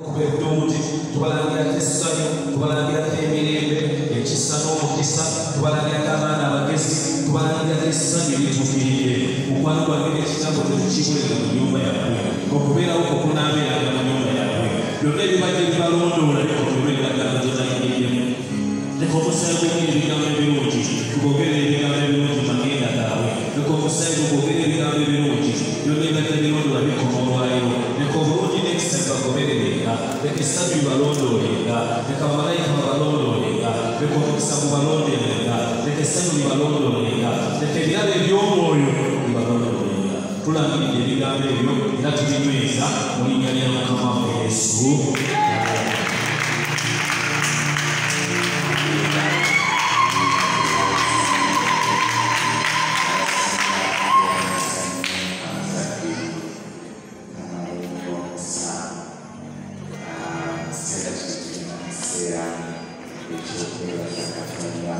Kubedduti tubalangira essanyu tubalangira emirembe ekisa n'omukisa tubalangira abaana abagezi tubalangira essanyu litufiire mukwano gwange ekigambo tekikikolerera mu nnyumba yammwe okubeerawo okukunaabeeranga mu nnyumba yammwe byonna ebibadde bibalondoola likotubeeragana gyotayingiriemu leka omusaayi gwogera ebigambo ebirungi tugogera ebigambo ebirungi magenda gaabwe leka omusaayi gugogera ebigambo ebirungi byonna ebibadde birondoola bikoma olwaliro leka obulungi n'ekisa bibagobererera leka essanyu libalondoolenga leka bamalayika babalondoolenga leka omukisa gubalondeerenga leka essanyu libalondoolenga leka ebirabo eby'omwoyo libalondoolenga tulangirira ebigambo ebyo era tulinyweza mu linnya lya Mukama waffe Yesu. Grazie.